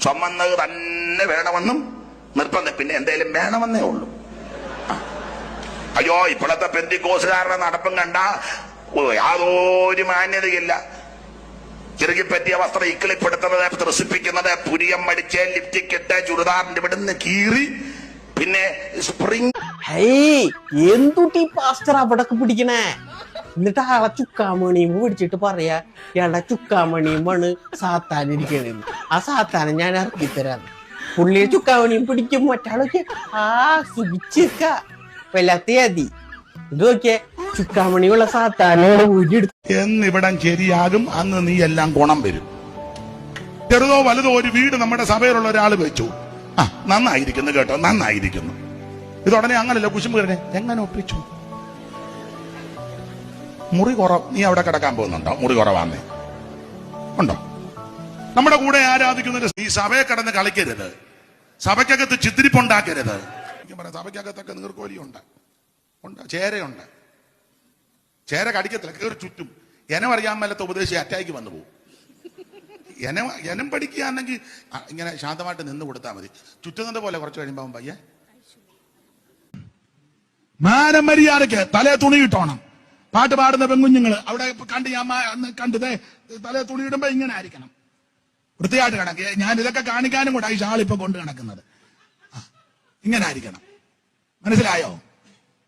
ചുമന്നത് തന്നെ വേണമെന്നും നിർബന്ധം. പിന്നെ എന്തേലും വേണമെന്നേ ഉള്ളൂ. അയ്യോ, ഇപ്പോഴത്തെ പെന്തിക്കോസുകാരുടെ നടപ്പും കണ്ട യാതൊരു മാന്യതയില്ല. ചിറുകിപ്പറ്റിയ വസ്ത്രം ഇക്കിളിപ്പെടുത്തുന്നത്, ത്രസിപ്പിക്കുന്നത്, പുരിയം മടിച്ച് ലിപ്റ്റിക് ഇട്ട് ചുരിദാറിന്റെ ഇവിടുന്ന് കീറി, പിന്നെ സ്പ്രിങ്. എന്തുട്ടി പാസ്റ്റർ അവിടൊക്കെ പിടിക്കണേ? എന്നിട്ട് ആളെ ചുക്കാമണിയും പിടിച്ചിട്ട് പറയാ ഇയാളുടെ ചുക്കാമണിയുമാണ് സാത്താനിരിക്കണെന്ന്. ആ സാത്താനെ ഞാൻ ഇറക്കിത്തരാന്ന്. പുള്ളിയെ ചുക്കാമണിയും പിടിക്കും, മറ്റാളൊക്കെ സുഖിച്ചിരിക്ക വല്ലാത്തയാതി. ഇത് നോക്കിയേ, ചുക്കാമണിയുള്ള സാത്താനോട് ഊരിയെടുത്തു. എന്നിവിടം ശരിയാകും, അന്ന് നീ എല്ലാം ഗുണം വരും. ചെറുതോ വലുതോ ഒരു വീട് നമ്മുടെ സഭയിലുള്ള ഒരാൾ വെച്ചു. നന്നായിരിക്കുന്നു കേട്ടോ, നന്നായിരിക്കുന്നു. ഇതുടനെ അങ്ങനല്ല കുശുമ്പ് കയറേ, എങ്ങനെ ഒപ്പിച്ചു? മുറി കുറവ്, നീ അവിടെ കിടക്കാൻ പോകുന്നുണ്ടോ? മുറി കുറവാന്നേ ഉണ്ടോ? നമ്മുടെ കൂടെ ആരാധിക്കുന്നതിന് ഈ സഭയെ കിടന്ന് കളിക്കരുത്, സഭയ്ക്കകത്ത് ചിത്തിരിപ്പുണ്ടാക്കരുത്. സഭയ്ക്കകത്തൊക്കെ നീർക്കോലിയുണ്ട്, ചേരയുണ്ട്. ചേര കടിക്കത്തില്ല, കയറി ചുറ്റും. എനം അറിയാൻ മേലത്തെ ഉപദേശി അറ്റാക്ക് വന്നു പോകും. എനം പഠിക്കുകയാണെങ്കിൽ ഇങ്ങനെ ശാന്തമായിട്ട് നിന്ന് കൊടുത്താൽ മതി. ചുറ്റുന്നത് പോലെ കുറച്ച് കഴിയുമ്പോൾ പയ്യെ മാനം മര്യാദയ്ക്ക് തലേ തുണി ഇട്ടോണം. പാട്ട് പാടുന്ന പെൺകുഞ്ഞുങ്ങള് അവിടെ കണ്ട് ഞാൻ കണ്ടതേ, തലേ തുണി ഇടുമ്പോ ഇങ്ങനെ ആയിരിക്കണം, വൃത്തിയായിട്ട് കിടക്കുക. ഞാൻ ഇതൊക്കെ കാണിക്കാനും കൂടെ ഈ ഷാൾ ഇപ്പൊ കൊണ്ട് കിടക്കുന്നത്. ഇങ്ങനെ ആയിരിക്കണം, മനസ്സിലായോ?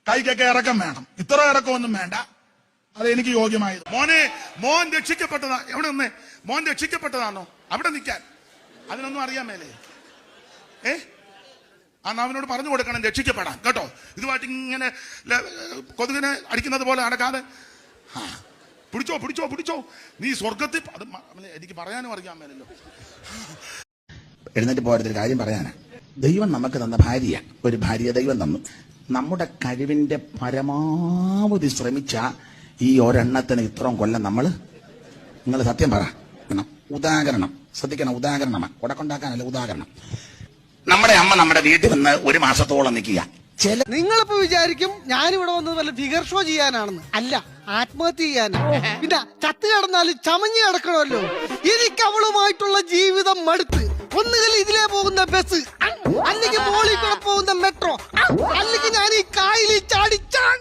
കൈക്കൊക്കെ ഇറക്കം വേണം, ഇത്ര ഇറക്കമൊന്നും വേണ്ട, അത് എനിക്ക് യോഗ്യമായത്. മോൻ രക്ഷിക്കപ്പെട്ടതാ. എവിടെ നിന്നേ? മോൻ രക്ഷിക്കപ്പെട്ടതാണോ? അവിടെ നിൽക്കാൻ അതിനൊന്നും അറിയാൻ മേലേ. അവനോട് പറഞ്ഞു കൊടുക്കണം രക്ഷിക്കപ്പെടാൻ കേട്ടോ. ഇതുമായിട്ട് ഇങ്ങനെ കൊതുകിനെ അടിക്കുന്നത് പോലെ നടക്കാതെ പിടിച്ചോ പിടിച്ചോ പിടിച്ചോ. നീ സ്വർഗത്തിൽ, അത് എനിക്ക് പറയാനും അറിയാൻ മേലല്ലോ. എഴുന്നേറ്റ് പോരൊരു കാര്യം പറയാനാ. ദൈവം നമുക്ക് തന്ന ഭാര്യ, ഒരു ഭാര്യ ദൈവം തന്നു. നമ്മുടെ കഴിവിന്റെ പരമാവധി ശ്രമിച്ച ഈ ഒരെണ്ണത്തിന് ഇത്രയും കൊല്ലം നിങ്ങൾ സത്യം പറ. ഉദാഹരണം ശ്രദ്ധിക്കണം, ഉദാഹരണമാണ്, കൊടക്കൊണ്ടാക്കാനല്ല, ഉദാഹരണം. നമ്മുടെ അമ്മ നമ്മുടെ വീട്ടിൽ വന്ന് ഒരു മാസത്തോളം നിൽക്കുക. നിങ്ങളിപ്പോ വിചാരിക്കും ഞാനിവിടെ വന്നത് വല്ല ഫിഗർ ഷോ ചെയ്യാനാണെന്ന്. അല്ല, ആത്മഹത്യ ചെയ്യാനാണ്. പിന്നെ ചത്ത് കിടന്നാലും ചമഞ്ഞു കിടക്കണമല്ലോ. എനിക്ക് അവളുമായിട്ടുള്ള ജീവിതം മടുത്ത്. ഒന്നുകിൽ ഇതിലേ പോകുന്ന ബസ്, അല്ലെങ്കിൽ മോളിൽ കൂടെ പോകുന്ന മെട്രോ, അല്ലെങ്കിൽ ഞാൻ ഈ കായലിൽ ചാടിച്ചാൻ.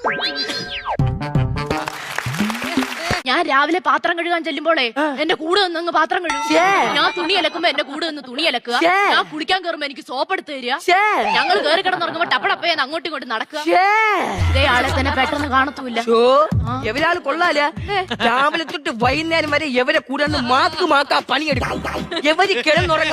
ഞാൻ രാവിലെ പാത്രം കഴുകാൻ ചെല്ലുമ്പോളേ എന്റെ കൂടെ നിന്ന് പാത്രം കഴുകും. ഞാൻ തുണി അലക്കുമ്പോ എന്റെ കൂടെ നിന്ന് തുണി അലക്കുക. ഞാൻ കുളിക്കാൻ കയറുമ്പോ എനിക്ക് സോപ്പ് എടുത്ത് തരിക. ഞങ്ങൾ കയറി കിടന്നിറങ്ങുമ്പോ ടപ്പടപ്പയെന്ന് അങ്ങോട്ടും ഇങ്ങോട്ടും നടക്കുക. ഇതേ ആളെ തന്നെ പെട്ടെന്ന് കാണത്തൂല്ല. എവരാള് കൊള്ളാല. രാവിലെ തൊട്ട് വൈകുന്നേരം വരെ എവരെ കൂടെ മാക്കാ പണിയെടുക്കും. എവര് കിടന്നുറങ്ങാൻ